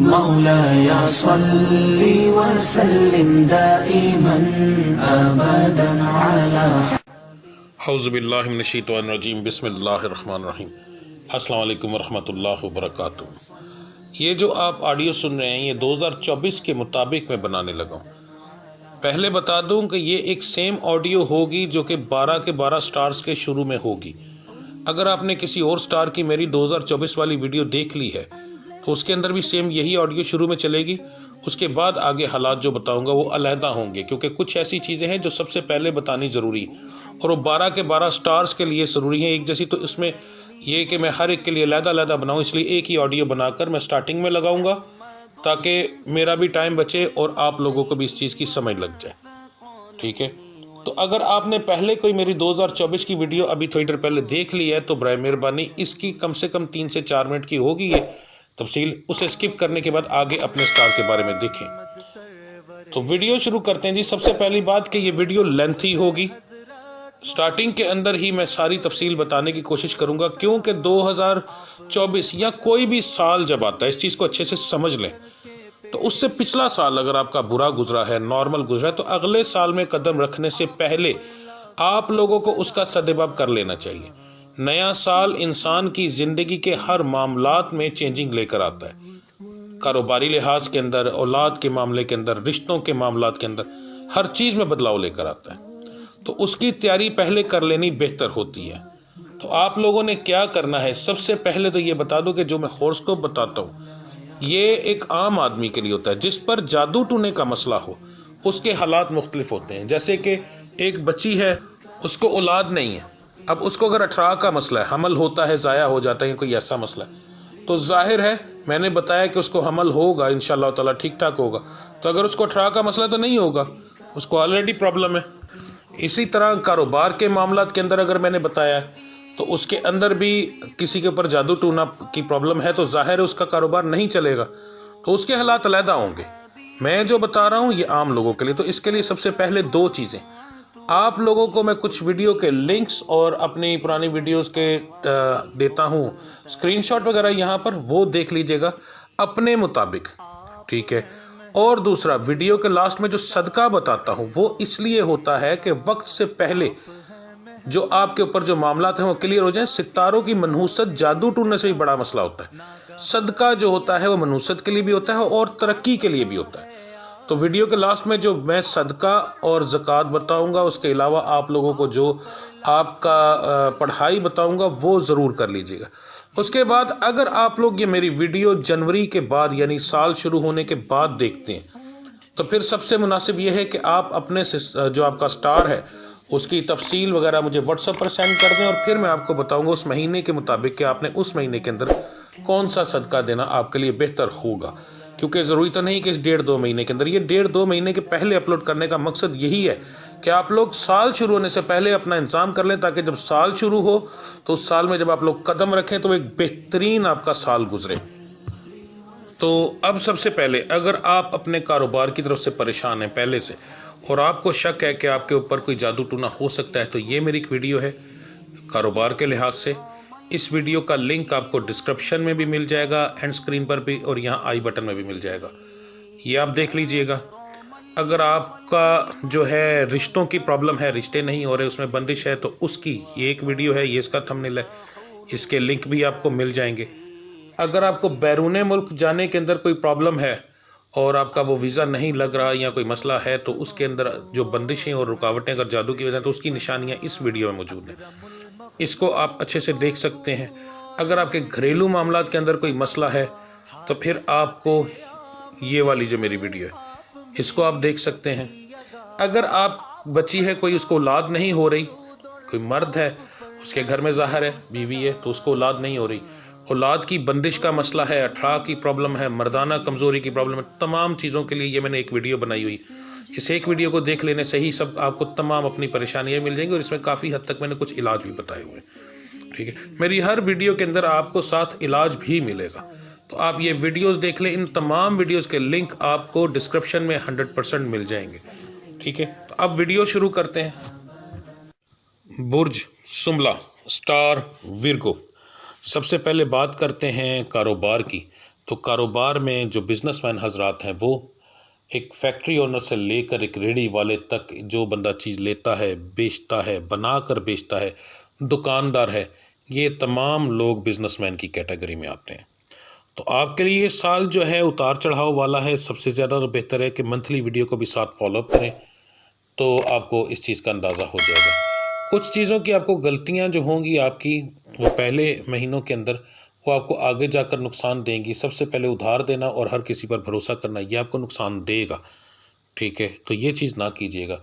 مولاي صل وسلم دائما ابدا على اعوذ باللہ من الشیطان الرجیم بسم اللہ الرحمن الرحیم۔ السلام علیکم ورحمۃ اللہ وبرکاتہ۔ یہ جو آپ آڈیو سن رہے ہیں یہ 2024 کے مطابق میں بنانے لگا ہوں۔ پہلے بتا دوں کہ یہ ایک سیم آڈیو ہوگی جو کہ 12 کے 12 سٹارز کے شروع میں ہوگی۔ اگر آپ نے کسی اور سٹار کی میری 2024 والی ویڈیو دیکھ لی ہے تو اس کے اندر بھی سیم یہی آڈیو شروع میں چلے گی، اس کے بعد آگے حالات جو بتاؤں گا وہ علیحدہ ہوں گے، کیونکہ کچھ ایسی چیزیں ہیں جو سب سے پہلے بتانی ضروری اور وہ 12 کے 12 سٹارز کے لیے ضروری ہیں ایک جیسی، تو اس میں یہ کہ میں ہر ایک کے لیے علیحدہ علیحدہ بناؤں، اس لیے ایک ہی آڈیو بنا کر میں سٹارٹنگ میں لگاؤں گا تاکہ میرا بھی ٹائم بچے اور آپ لوگوں کو بھی اس چیز کی سمجھ لگ جائے، ٹھیک ہے؟ تو اگر آپ نے پہلے کوئی میری 2024 کی ویڈیو ابھی تھوڑی دیر پہلے دیکھ لی ہے تو برائے مہربانی اس کی کم سے کم 3 سے 4 منٹ کی ہوگی یہ تفصیل، اسے سکپ کرنے کے بعد آگے اپنے سٹار کے بارے میں دیکھیں۔ تو ویڈیو شروع کرتے ہیں جی۔ سب سے پہلی بات کہ یہ ویڈیو لینتھی ہوگی، سٹارٹنگ کے اندر ہی میں ساری تفصیل بتانے کی کوشش کروں گا، کیونکہ 2024 یا کوئی بھی سال جب آتا ہے اس چیز کو اچھے سے سمجھ لیں، تو اس سے پچھلا سال اگر آپ کا برا گزرا ہے، نارمل گزرا ہے، تو اگلے سال میں قدم رکھنے سے پہلے آپ لوگوں کو اس کا سدباب کر لینا چاہیے۔ نیا سال انسان کی زندگی کے ہر معاملات میں چینجنگ لے کر آتا ہے، کاروباری لحاظ کے اندر، اولاد کے معاملے کے اندر، رشتوں کے معاملات کے اندر، ہر چیز میں بدلاؤ لے کر آتا ہے، تو اس کی تیاری پہلے کر لینی بہتر ہوتی ہے۔ تو آپ لوگوں نے کیا کرنا ہے؟ سب سے پہلے تو یہ بتا دو کہ جو میں ہوراسکوپ بتاتا ہوں یہ ایک عام آدمی کے لیے ہوتا ہے، جس پر جادو ٹونے کا مسئلہ ہو اس کے حالات مختلف ہوتے ہیں۔ جیسے کہ ایک بچی ہے، اس کو اولاد نہیں ہے، اب اس کو اگر 18 کا مسئلہ ہے، حمل ہوتا ہے ضائع ہو جاتا ہے، کوئی ایسا مسئلہ ہے، تو ظاہر ہے میں نے بتایا کہ اس کو حمل ہوگا انشاءاللہ تعالیٰ، ٹھیک ٹھاک ہوگا، تو اگر اس کو 18 کا مسئلہ تو نہیں ہوگا، اس کو آلریڈی پرابلم ہے۔ اسی طرح کاروبار کے معاملات کے اندر اگر میں نے بتایا ہے تو اس کے اندر بھی کسی کے اوپر جادو ٹونا کی پرابلم ہے تو ظاہر ہے اس کا کاروبار نہیں چلے گا، تو اس کے حالات علیحدہ ہوں گے۔ میں جو بتا رہا ہوں یہ عام لوگوں کے لیے، تو اس کے لیے سب سے پہلے 2 چیزیں آپ لوگوں کو میں کچھ ویڈیو کے لنکس اور اپنی پرانی ویڈیوز کے دیتا ہوں اسکرین شاٹ وغیرہ، یہاں پر وہ دیکھ لیجئے گا اپنے مطابق، ٹھیک ہے؟ اور دوسرا، ویڈیو کے لاسٹ میں جو صدقہ بتاتا ہوں وہ اس لیے ہوتا ہے کہ وقت سے پہلے جو آپ کے اوپر جو معاملات ہیں وہ کلیئر ہو جائیں۔ ستاروں کی منحوست جادو ٹونے سے بھی بڑا مسئلہ ہوتا ہے، صدقہ جو ہوتا ہے وہ منحوست کے لیے بھی ہوتا ہے اور ترقی کے لیے بھی ہوتا ہے۔ تو ویڈیو کے لاسٹ میں جو میں صدقہ اور زکوٰۃ بتاؤں گا، اس کے علاوہ آپ لوگوں کو جو آپ کا پڑھائی بتاؤں گا وہ ضرور کر لیجئے گا۔ اس کے بعد اگر آپ لوگ یہ میری ویڈیو جنوری کے بعد یعنی سال شروع ہونے کے بعد دیکھتے ہیں تو پھر سب سے مناسب یہ ہے کہ آپ اپنے جو آپ کا سٹار ہے اس کی تفصیل وغیرہ مجھے واٹس ایپ پر سینڈ کر دیں، اور پھر میں آپ کو بتاؤں گا اس مہینے کے مطابق کہ آپ نے اس مہینے کے اندر کون سا صدقہ دینا آپ کے لیے بہتر ہوگا، کیونکہ ضروری تو نہیں کہ اس 1.5-2 مہینے کے اندر، یہ 1.5-2 مہینے کے پہلے اپلوڈ کرنے کا مقصد یہی ہے کہ آپ لوگ سال شروع ہونے سے پہلے اپنا انتظام کر لیں، تاکہ جب سال شروع ہو تو اس سال میں جب آپ لوگ قدم رکھیں تو ایک بہترین آپ کا سال گزرے۔ تو اب سب سے پہلے اگر آپ اپنے کاروبار کی طرف سے پریشان ہیں پہلے سے اور آپ کو شک ہے کہ آپ کے اوپر کوئی جادو ٹونا ہو سکتا ہے، تو یہ میری ایک ویڈیو ہے کاروبار کے لحاظ سے۔ اس ویڈیو کا لنک آپ کو ڈسکرپشن میں بھی مل جائے گا، اینڈ اسکرین پر بھی، اور یہاں آئی بٹن میں بھی مل جائے گا، یہ آپ دیکھ لیجئے گا۔ اگر آپ کا جو ہے رشتوں کی پرابلم ہے، رشتے نہیں ہو رہے، اس میں بندش ہے، تو اس کی یہ ایک ویڈیو ہے، یہ اس کا تھمبنیل ہے، اس کے لنک بھی آپ کو مل جائیں گے۔ اگر آپ کو بیرون ملک جانے کے اندر کوئی پرابلم ہے اور آپ کا وہ ویزا نہیں لگ رہا یا کوئی مسئلہ ہے، تو اس کے اندر جو بندشیں اور رکاوٹیں اگر جادو کی وجہ تو اس کی نشانیاں اس ویڈیو میں موجود ہیں، اس کو آپ اچھے سے دیکھ سکتے ہیں۔ اگر آپ کے گھریلو معاملات کے اندر کوئی مسئلہ ہے تو پھر آپ کو یہ والی جو میری ویڈیو ہے اس کو آپ دیکھ سکتے ہیں۔ اگر آپ بچی ہے، کوئی اس کو اولاد نہیں ہو رہی، کوئی مرد ہے اس کے گھر میں ظاہر ہے بیوی ہے تو اس کو اولاد نہیں ہو رہی، اولاد کی بندش کا مسئلہ ہے، 18 کی پرابلم ہے، مردانہ کمزوری کی پرابلم ہے، تمام چیزوں کے لیے یہ میں نے ایک ویڈیو بنائی ہوئی، اس ایک ویڈیو کو دیکھ لینے سے ہی سب آپ کو تمام اپنی پریشانیاں مل جائیں گی، اور اس میں کافی حد تک میں نے کچھ علاج بھی بتائے ہوئے ہیں، ٹھیک ہے؟ میری ہر ویڈیو کے اندر آپ کو ساتھ علاج بھی ملے گا، تو آپ یہ ویڈیوز دیکھ لیں۔ ان تمام ویڈیوز کے لنک آپ کو ڈسکرپشن میں 100% مل جائیں گے، ٹھیک ہے؟ تو اب ویڈیو شروع کرتے ہیں۔ برج سنبلہ، سٹار ورگو۔ سب سے پہلے بات کرتے ہیں کاروبار کی۔ تو کاروبار میں جو بزنس مین حضرات ہیں وہ ایک فیکٹری اونر سے لے کر ایک ریڑھی والے تک جو بندہ چیز لیتا ہے، بیچتا ہے، بنا کر بیچتا ہے، دکاندار ہے، یہ تمام لوگ بزنس مین کی کیٹیگری میں آتے ہیں۔ تو آپ کے لیے یہ سال جو ہے اتار چڑھاؤ والا ہے۔ سب سے زیادہ تو بہتر ہے کہ منتھلی ویڈیو کو بھی ساتھ فالو اپ کریں، تو آپ کو اس چیز کا اندازہ ہو جائے گا۔ کچھ چیزوں کی آپ کو غلطیاں جو ہوں گی آپ کی وہ پہلے مہینوں کے اندر، وہ آپ کو آگے جا کر نقصان دیں گی۔ سب سے پہلے ادھار دینا اور ہر کسی پر بھروسہ کرنا، یہ آپ کو نقصان دے گا، ٹھیک ہے؟ تو یہ چیز نہ کیجیے گا۔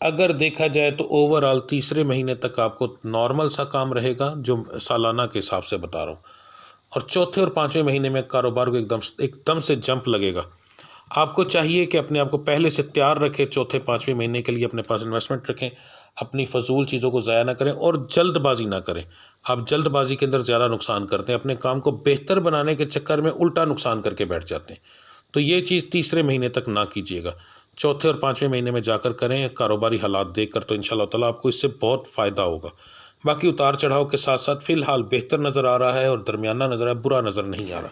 اگر دیکھا جائے تو اوورآل تیسرے مہینے تک آپ کو نارمل سا کام رہے گا، جو سالانہ کے حساب سے بتا رہا ہوں، اور چوتھے اور پانچویں مہینے میں کاروبار کو ایک دم سے جمپ لگے گا۔ آپ کو چاہیے کہ اپنے آپ کو پہلے سے تیار رکھیں، چوتھے پانچویں مہینے کے لیے اپنے پاس انویسٹمنٹ رکھیں، اپنی فضول چیزوں کو ضائع نہ کریں اور جلد بازی نہ کریں۔ آپ جلد بازی کے اندر زیادہ نقصان کرتے ہیں، اپنے کام کو بہتر بنانے کے چکر میں الٹا نقصان کر کے بیٹھ جاتے ہیں۔ تو یہ چیز تیسرے مہینے تک نہ کیجیے گا، چوتھے اور پانچویں مہینے میں جا کر کریں کاروباری حالات دیکھ کر، تو انشاءاللہ تعالیٰ آپ کو اس سے بہت فائدہ ہوگا۔ باقی اتار چڑھاؤ کے ساتھ ساتھ فی الحال بہتر نظر آ رہا ہے اور درمیانہ نظر آ رہا ہے، برا نظر نہیں آ رہا۔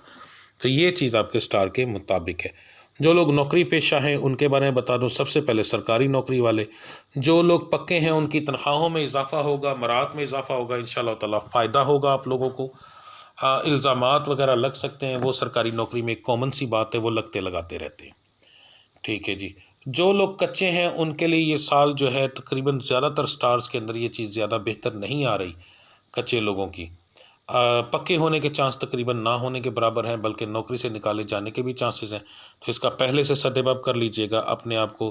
تو یہ چیز آپ کے سٹار کے مطابق ہے۔ جو لوگ نوکری پیشہ ہیں ان کے بارے میں بتا دوں، سب سے پہلے سرکاری نوکری والے جو لوگ پکے ہیں ان کی تنخواہوں میں اضافہ ہوگا، مرات میں اضافہ ہوگا، انشاءاللہ تعالیٰ فائدہ ہوگا آپ لوگوں کو۔ الزامات وغیرہ لگ سکتے ہیں، وہ سرکاری نوکری میں ایک کامن سی بات ہے، وہ لگتے لگاتے رہتے ہیں، ٹھیک ہے جی۔ جو لوگ کچے ہیں ان کے لیے یہ سال جو ہے تقریباً زیادہ تر سٹارز کے اندر یہ چیز زیادہ بہتر نہیں آ رہی کچے لوگوں کی۔ پکے ہونے کے چانس تقریباً نہ ہونے کے برابر ہیں، بلکہ نوکری سے نکالے جانے کے بھی چانسز ہیں۔ تو اس کا پہلے سے سدباب کر لیجئے گا اپنے آپ کو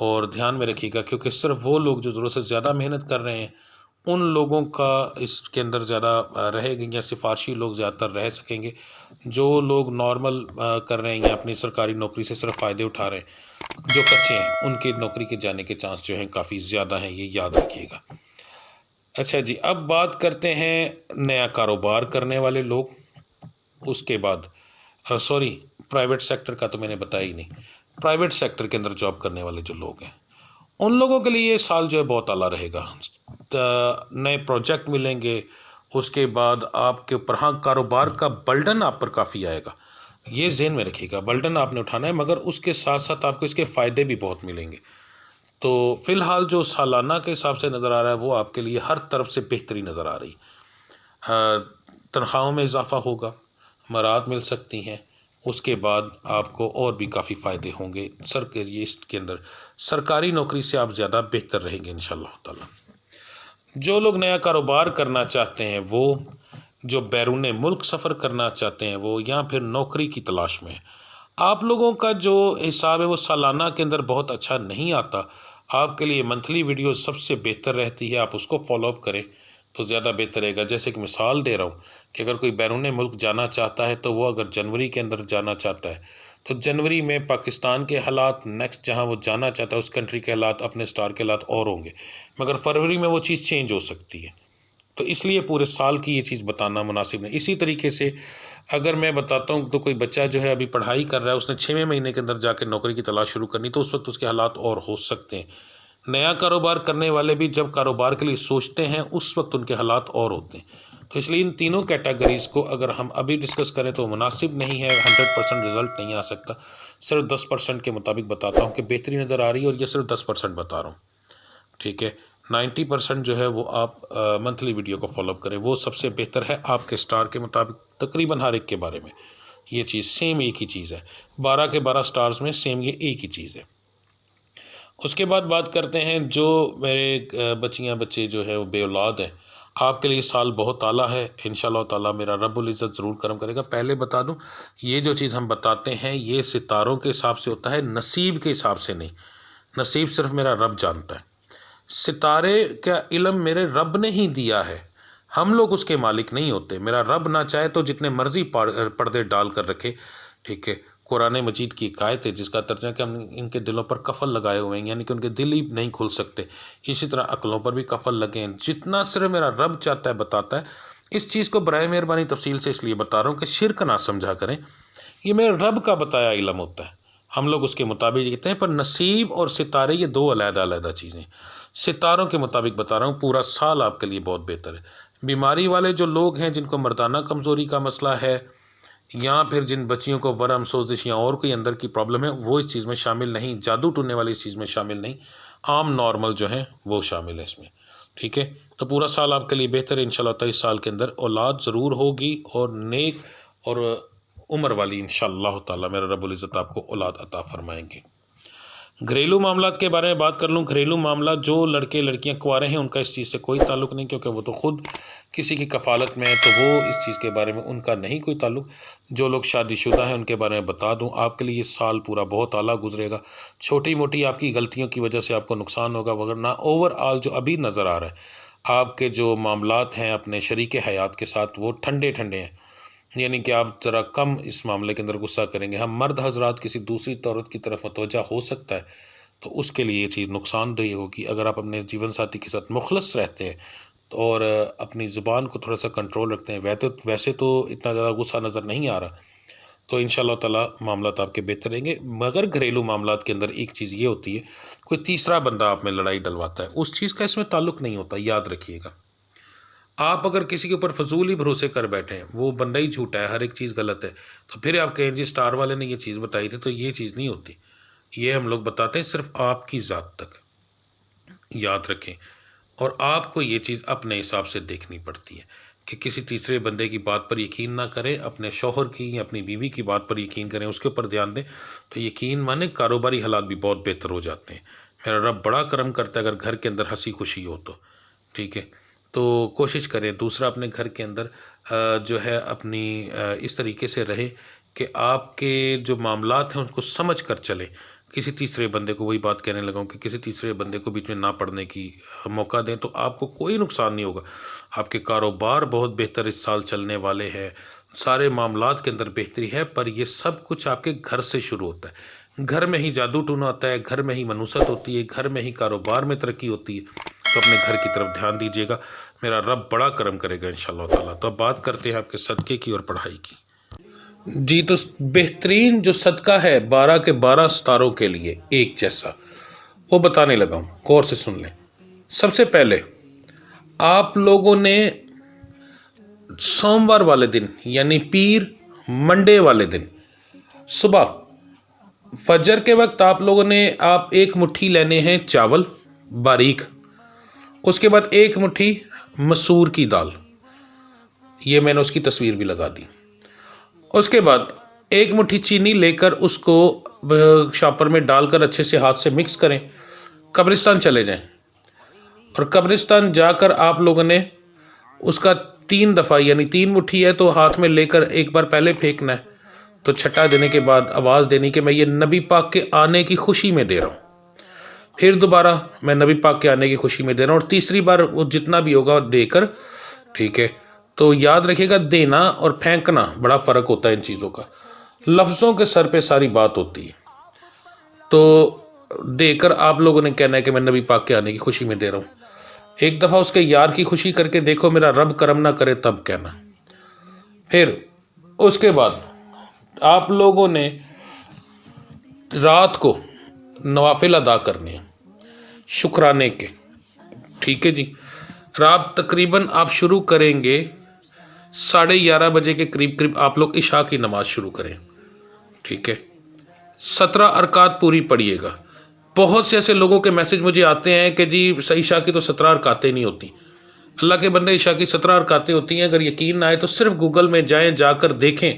اور دھیان میں رکھیے گا، کیونکہ صرف وہ لوگ جو ضرورت سے زیادہ محنت کر رہے ہیں ان لوگوں کا اس کے اندر زیادہ رہے گی، یا سفارشی لوگ زیادہ تر رہ سکیں گے۔ جو لوگ نارمل کر رہے ہیں یا اپنی سرکاری نوکری سے صرف فائدے اٹھا رہے ہیں، جو کچے ہیں ان کی نوکری کے جانے کے چانس جو ہیں کافی زیادہ ہیں، یہ یاد رکھیے گا۔ اچھا جی، اب بات کرتے ہیں نیا کاروبار کرنے والے لوگ، اس کے بعد پرائیویٹ سیکٹر کا تو میں نے بتایا ہی نہیں۔ پرائیویٹ سیکٹر کے اندر جاب کرنے والے جو لوگ ہیں ان لوگوں کے لیے یہ سال جو ہے بہت اعلیٰ رہے گا۔ نئے پروجیکٹ ملیں گے، اس کے بعد آپ کے اوپر کاروبار کا برڈن آپ پر کافی آئے گا، یہ ذہن میں رکھیے گا۔ برڈن آپ نے اٹھانا ہے، مگر اس کے ساتھ ساتھ آپ کو اس کے فائدے بھی بہت ملیں گے۔ تو فی الحال جو سالانہ کے حساب سے نظر آ رہا ہے وہ آپ کے لیے ہر طرف سے بہتری نظر آ رہی۔ تنخواہوں میں اضافہ ہوگا، مراد مل سکتی ہیں، اس کے بعد آپ کو اور بھی کافی فائدے ہوں گے۔ اس کے اندر سرکاری نوکری سے آپ زیادہ بہتر رہیں گے انشاءاللہ تعالیٰ۔ جو لوگ نیا کاروبار کرنا چاہتے ہیں، وہ جو بیرون ملک سفر کرنا چاہتے ہیں، وہ یا پھر نوکری کی تلاش میں، آپ لوگوں کا جو حساب ہے وہ سالانہ کے اندر بہت اچھا نہیں آتا۔ آپ کے لیے منتھلی ویڈیو سب سے بہتر رہتی ہے، آپ اس کو فالو اپ کریں تو زیادہ بہتر رہے گا۔ جیسے کہ مثال دے رہا ہوں کہ اگر کوئی بیرون ملک جانا چاہتا ہے تو وہ اگر جنوری کے اندر جانا چاہتا ہے تو جنوری میں پاکستان کے حالات، نیکسٹ جہاں وہ جانا چاہتا ہے اس کنٹری کے حالات، اپنے سٹار کے حالات اور ہوں گے، مگر فروری میں وہ چیز چینج ہو سکتی ہے۔ تو اس لیے پورے سال کی یہ چیز بتانا مناسب نہیں۔ اسی طریقے سے اگر میں بتاتا ہوں تو کوئی بچہ جو ہے ابھی پڑھائی کر رہا ہے، اس نے 6ویں مہینے کے اندر جا کے نوکری کی تلاش شروع کرنی، تو اس وقت اس کے حالات اور ہو سکتے ہیں۔ نیا کاروبار کرنے والے بھی جب کاروبار کے لیے سوچتے ہیں اس وقت ان کے حالات اور ہوتے ہیں۔ تو اس لیے ان تینوں کیٹیگریز کو اگر ہم ابھی ڈسکس کریں تو مناسب نہیں ہے، 100% رزلٹ نہیں آ سکتا۔ صرف 10% کے مطابق بتاتا ہوں کہ بہتری نظر آ رہی ہے، اور یہ صرف 10% بتا رہا ہوں، ٹھیک ہے۔ 90% جو ہے وہ آپ منتھلی ویڈیو کو فالو اپ کریں، وہ سب سے بہتر ہے آپ کے سٹار کے مطابق۔ تقریباً ہر ایک کے بارے میں یہ چیز سیم ایک ہی چیز ہے، 12 کے 12 سٹارز میں سیم یہ ایک ہی چیز ہے۔ اس کے بعد بات کرتے ہیں جو میرے بچیاں بچے جو ہے وہ بے اولاد ہیں، آپ کے لیے سال بہت اعلیٰ ہے، انشاءاللہ تعالیٰ میرا رب العزت ضرور کرم کرے گا۔ پہلے بتا دوں، یہ جو چیز ہم بتاتے ہیں یہ ستاروں کے حساب سے ہوتا ہے، نصیب کے حساب سے نہیں۔ نصیب صرف میرا رب جانتا ہے، ستارے کا علم میرے رب نے ہی دیا ہے، ہم لوگ اس کے مالک نہیں ہوتے۔ میرا رب نہ چاہے تو جتنے مرضی پردے ڈال کر رکھے، ٹھیک ہے۔ قرآن مجید کی ایک آیت ہے جس کا ترجمہ کہ ہم ان کے دلوں پر قفل لگائے ہوئے ہیں، یعنی کہ ان کے دل ہی نہیں کھل سکتے، اسی طرح عقلوں پر بھی قفل لگے ہیں۔ جتنا صرف میرا رب چاہتا ہے بتاتا ہے۔ اس چیز کو برائے مہربانی تفصیل سے اس لیے بتا رہا ہوں کہ شرک نہ سمجھا کریں، یہ میرے رب کا بتایا علم ہوتا ہے، ہم لوگ اس کے مطابق کہتے ہیں۔ پر نصیب اور ستارے یہ دو علیحدہ علیحدہ چیزیں، ستاروں کے مطابق بتا رہا ہوں۔ پورا سال آپ کے لیے بہت بہتر ہے۔ بیماری والے جو لوگ ہیں، جن کو مردانہ کمزوری کا مسئلہ ہے یا پھر جن بچیوں کو ورم سوزش یا اور کوئی اندر کی پرابلم ہے وہ اس چیز میں شامل نہیں، جادو ٹونے والی اس چیز میں شامل نہیں، عام نارمل جو ہیں وہ شامل ہے اس میں، ٹھیک ہے؟ تو پورا سال آپ کے لیے بہتر ہے انشاءاللہ تعالی، اس سال کے اندر اولاد ضرور ہوگی اور نیک اور عمر والی انشاءاللہ تعالی میرا رب العزت آپ کو اولاد عطا فرمائیں گے۔ گھریلو معاملات کے بارے میں بات کر لوں۔ گھریلو معاملات جو لڑکے لڑکیاں کنوارے ہیں ان کا اس چیز سے کوئی تعلق نہیں، کیونکہ وہ تو خود کسی کی کفالت میں ہے، تو وہ اس چیز کے بارے میں ان کا نہیں کوئی تعلق۔ جو لوگ شادی شدہ ہیں ان کے بارے میں بتا دوں، آپ کے لیے یہ سال پورا بہت اعلیٰ گزرے گا۔ چھوٹی موٹی آپ کی غلطیوں کی وجہ سے آپ کو نقصان ہوگا، ورنہ اوور آل جو ابھی نظر آ رہا ہے آپ کے جو معاملات ہیں اپنے شریک حیات کے ساتھ وہ ٹھنڈے ٹھنڈے ہیں، یعنی کہ آپ ذرا کم اس معاملے کے اندر غصہ کریں گے۔ ہم مرد حضرات کسی دوسری عورت کی طرف متوجہ ہو سکتا ہے تو اس کے لیے یہ چیز نقصان دہ ہوگی۔ اگر آپ اپنے جیون ساتھی کے ساتھ مخلص رہتے ہیں اور اپنی زبان کو تھوڑا سا کنٹرول رکھتے ہیں، ویسے تو اتنا زیادہ غصہ نظر نہیں آ رہا، تو انشاءاللہ تعالی معاملات آپ کے بہتر رہیں گے۔ مگر گھریلو معاملات کے اندر ایک چیز یہ ہوتی ہے، کوئی تیسرا بندہ آپ میں لڑائی ڈلواتا ہے، اس چیز کا اس میں تعلق نہیں ہوتا، یاد رکھیے گا۔ آپ اگر کسی کے اوپر فضول ہی بھروسے کر بیٹھے ہیں، وہ بندہ ہی جھوٹا ہے، ہر ایک چیز غلط ہے، تو پھر آپ کہیں جی اسٹار والے نے یہ چیز بتائی تھی، تو یہ چیز نہیں ہوتی۔ یہ ہم لوگ بتاتے ہیں صرف آپ کی ذات تک، یاد رکھیں۔ اور آپ کو یہ چیز اپنے حساب سے دیکھنی پڑتی ہے کہ کسی تیسرے بندے کی بات پر یقین نہ کریں، اپنے شوہر کی یا اپنی بیوی کی بات پر یقین کریں، اس کے اوپر دھیان دیں، تو یقین مانیں کاروباری حالات بھی بہت بہتر ہو جاتے ہیں۔ میرا رب بڑا کرم کرتا ہے اگر گھر کے اندر ہنسی خوشی ہو تو، ٹھیک ہے؟ تو کوشش کریں دوسرا اپنے گھر کے اندر جو ہے اپنی اس طریقے سے رہے کہ آپ کے جو معاملات ہیں ان کو سمجھ کر چلیں۔ کسی تیسرے بندے کو، وہی بات کہنے لگا ہوں کہ کسی تیسرے بندے کو بیچ میں نہ پڑنے کی موقع دیں تو آپ کو کوئی نقصان نہیں ہوگا۔ آپ کے کاروبار بہت بہتر اس سال چلنے والے ہیں، سارے معاملات کے اندر بہتری ہے، پر یہ سب کچھ آپ کے گھر سے شروع ہوتا ہے۔ گھر میں ہی جادو ٹونا ہوتا ہے، گھر میں ہی منوست ہوتی ہے، گھر میں ہی کاروبار میں ترقی ہوتی ہے، تو اپنے گھر کی طرف دھیان دیجیے گا، میرا رب بڑا کرم کرے گا انشاءاللہ تعالیٰ۔ تو اب بات کرتے ہیں آپ کے صدقے کی اور پڑھائی کی۔ جی، تو بہترین جو صدقہ ہے 12 کے 12 ستاروں کے لیے ایک جیسا، وہ بتانے لگا ہوں، غور سے سن لیں۔ سب سے پہلے آپ لوگوں نے سوموار والے دن یعنی پیر منڈے والے دن صبح فجر کے وقت آپ لوگوں نے ایک مٹھی لینے ہیں چاول باریک، اس کے بعد ایک مٹھی مسور کی دال، یہ میں نے اس کی تصویر بھی لگا دی۔ اس کے بعد ایک مٹھی چینی لے کر اس کو شاپر میں ڈال کر اچھے سے ہاتھ سے مکس کریں، قبرستان چلے جائیں، اور قبرستان جا کر آپ لوگوں نے اس کا 3 دفعہ یعنی 3 مٹھی ہے تو ہاتھ میں لے کر ایک بار پہلے پھینکنا ہے، تو چھٹا دینے کے بعد آواز دینی کہ میں یہ نبی پاک کے آنے کی خوشی میں دے رہا ہوں، پھر دوبارہ میں نبی پاک کے آنے کی خوشی میں دے رہا ہوں، اور تیسری بار وہ جتنا بھی ہوگا دے کر، ٹھیک ہے؟ تو یاد رکھے گا دینا اور پھینکنا بڑا فرق ہوتا ہے ان چیزوں کا، لفظوں کے سر پہ ساری بات ہوتی ہے۔ تو دے کر آپ لوگوں نے کہنا ہے کہ میں نبی پاک کے آنے کی خوشی میں دے رہا ہوں۔ ایک دفعہ اس کے یار کی خوشی کر کے دیکھو، میرا رب کرم نہ کرے تب کہنا۔ پھر اس کے بعد آپ لوگوں نے رات کو نوافل ادا کرنے ہیں شکرانے کے، ٹھیک ہے جی؟ رات تقریباً آپ شروع کریں گے 11:30 بجے کے قریب آپ لوگ عشاء کی نماز شروع کریں، ٹھیک ہے؟ 17 رکعت پوری پڑھیے گا۔ بہت سے ایسے لوگوں کے میسج مجھے آتے ہیں کہ جی عشاء کی تو 17 رکعتیں نہیں ہوتی۔ اللہ کے بندے، عشاء کی 17 رکعتیں ہوتی ہیں۔ اگر یقین نہ آئے تو صرف گوگل میں جائیں، جا کر دیکھیں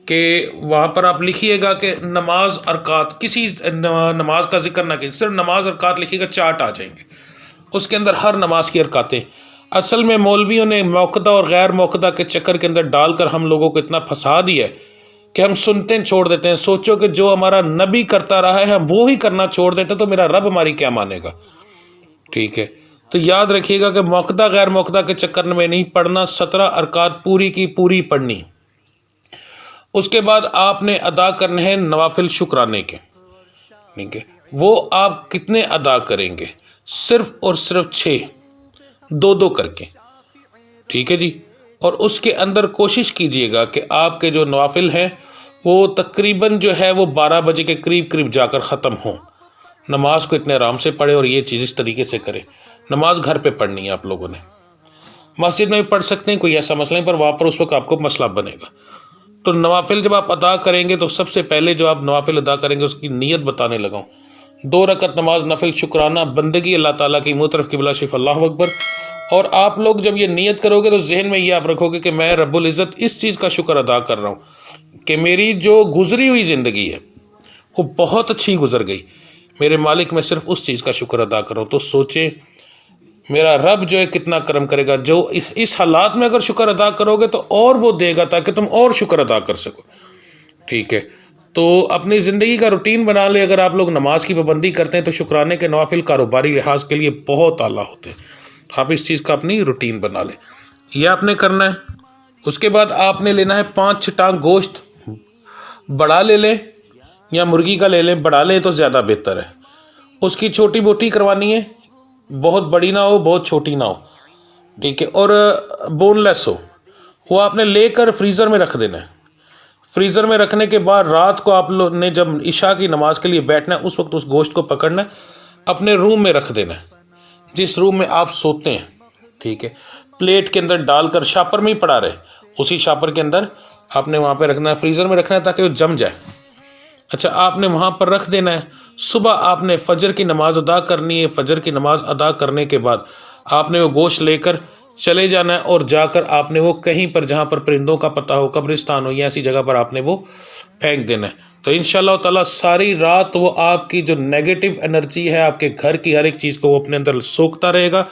کہ وہاں پر آپ لکھیے گا کہ نماز رکعت، کسی نماز کا ذکر نہ کیجیے، صرف نماز رکعت لکھیے گا، چارٹ آ جائیں گے، اس کے اندر ہر نماز کی رکعتیں۔ اصل میں مولویوں نے موقدہ اور غیر موقدہ کے چکر کے اندر ڈال کر ہم لوگوں کو اتنا پھنسا دیا ہے کہ ہم سنتے چھوڑ دیتے ہیں۔ سوچو کہ جو ہمارا نبی کرتا رہا ہے ہم وہ ہی کرنا چھوڑ دیتے تو میرا رب ہماری کیا مانے گا، ٹھیک ہے؟ تو یاد رکھیے گا کہ موقدہ غیر موقدہ کے چکر میں نہیں پڑھنا، 17 رکعت پوری کی پوری پڑھنی۔ اس کے بعد آپ نے ادا کرنے ہیں نوافل شکرانے کے، ٹھیک ہے؟ وہ آپ کتنے ادا کریں گے؟ صرف اور صرف 6، 2 کر کے، ٹھیک ہے جی؟ اور اس کے اندر کوشش کیجئے گا کہ آپ کے جو نوافل ہیں وہ تقریباً جو ہے وہ 12 بجے کے قریب جا کر ختم ہوں۔ نماز کو اتنے آرام سے پڑھے، اور یہ چیز اس طریقے سے کرے۔ نماز گھر پہ پڑھنی ہے آپ لوگوں نے، مسجد میں بھی پڑھ سکتے ہیں، کوئی ایسا مسئلہ نہیں، پر وہاں پر اس وقت آپ کو مسئلہ بنے گا۔ تو نوافل جب آپ ادا کریں گے تو سب سے پہلے جو آپ نوافل ادا کریں گے اس کی نیت بتانے لگا ہوں۔ 2 رکعت نماز نفل شکرانہ بندگی اللہ تعالیٰ کی منہ طرف قبلہ شریف اللہ اکبر۔ اور آپ لوگ جب یہ نیت کرو گے تو ذہن میں یہ آپ رکھو گے کہ میں رب العزت اس چیز کا شکر ادا کر رہا ہوں کہ میری جو گزری ہوئی زندگی ہے وہ بہت اچھی گزر گئی، میرے مالک میں صرف اس چیز کا شکر ادا کر رہا ہوں۔ تو سوچیں میرا رب جو ہے کتنا کرم کرے گا، جو اس حالات میں اگر شکر ادا کرو گے تو اور وہ دے گا تاکہ تم اور شکر ادا کر سکو۔ ٹھیک ہے، تو اپنی زندگی کا روٹین بنا لے۔ اگر آپ لوگ نماز کی پابندی کرتے ہیں تو شکرانے کے نوافل کاروباری لحاظ کے لیے بہت اعلیٰ ہوتے ہیں۔ آپ اس چیز کا اپنی روٹین بنا لیں، یہ آپ نے کرنا ہے۔ اس کے بعد آپ نے لینا ہے 5 ٹانگ گوشت، بڑا لے لیں یا مرغی کا لے لیں، بڑا لیں تو زیادہ بہتر ہے۔ اس کی چھوٹی بوٹی کروانی ہے، بہت بڑی نہ ہو بہت چھوٹی نہ ہو، ٹھیک ہے، اور بون لیس ہو۔ وہ آپ نے لے کر فریزر میں رکھ دینا ہے۔ فریزر میں رکھنے کے بعد رات کو آپ لوگ نے جب عشاء کی نماز کے لیے بیٹھنا ہے اس وقت اس گوشت کو پکڑنا ہے، اپنے روم میں رکھ دینا ہے، جس روم میں آپ سوتے ہیں، ٹھیک ہے، پلیٹ کے اندر ڈال کر شاپر میں ہی پڑا رہے، اسی شاپر کے اندر آپ نے وہاں پہ رکھنا ہے، فریزر میں رکھنا ہے تاکہ وہ جم جائے۔ اچھا، آپ نے وہاں پر رکھ دینا ہے۔ صبح آپ نے فجر کی نماز ادا کرنی ہے، فجر کی نماز ادا کرنے کے بعد آپ نے وہ گوشت لے کر چلے جانا ہے اور جا کر آپ نے وہ کہیں پر جہاں پر پرندوں کا پتہ ہو، قبرستان ہو یا ایسی جگہ پر آپ نے وہ پھینک دینا ہے۔ تو انشاءاللہ تعالیٰ ساری رات وہ آپ کی جو نیگیٹو انرجی ہے آپ کے گھر کی ہر ایک چیز کو وہ اپنے اندر سوکھتا رہے گا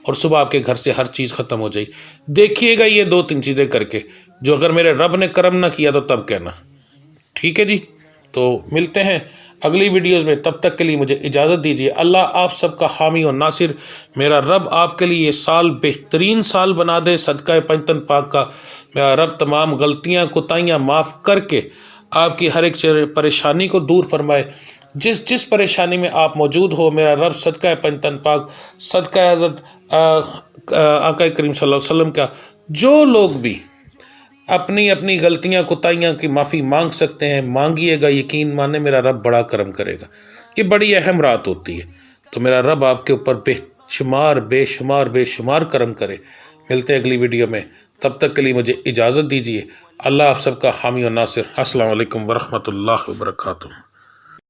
اور صبح آپ کے گھر سے ہر چیز ختم ہو جائے گی۔ دیکھیے گا یہ 2-3 چیزیں کر کے، جو اگر میرے رب نے کرم نہ کیا تو تب کہنا۔ ٹھیک ہے جی، تو ملتے ہیں اگلی ویڈیوز میں، تب تک کے لیے مجھے اجازت دیجیے۔ اللہ آپ سب کا حامی و ناصر، میرا رب آپ کے لیے یہ سال بہترین سال بنا دے صدقہ پنجتن پاک کا۔ میرا رب تمام غلطیاں کوتاہیاں معاف کر کے آپ کی ہر ایک پریشانی کو دور فرمائے۔ جس پریشانی میں آپ موجود ہو، میرا رب صدقہ پنجتن پاک، صدقہ حضرت آقا کریم صلی اللہ علیہ وسلم کا، جو لوگ بھی اپنی غلطیاں کوتاہیاں کی معافی مانگ سکتے ہیں مانگیے گا، یقین مانے میرا رب بڑا کرم کرے گا۔ یہ بڑی اہم رات ہوتی ہے، تو میرا رب آپ کے اوپر بے شمار کرم کرے۔ ملتے ہیں اگلی ویڈیو میں، تب تک کے لیے مجھے اجازت دیجیے۔ اللہ آپ سب کا حامی و ناصر۔ السلام علیکم ورحمۃ اللہ وبرکاتہ۔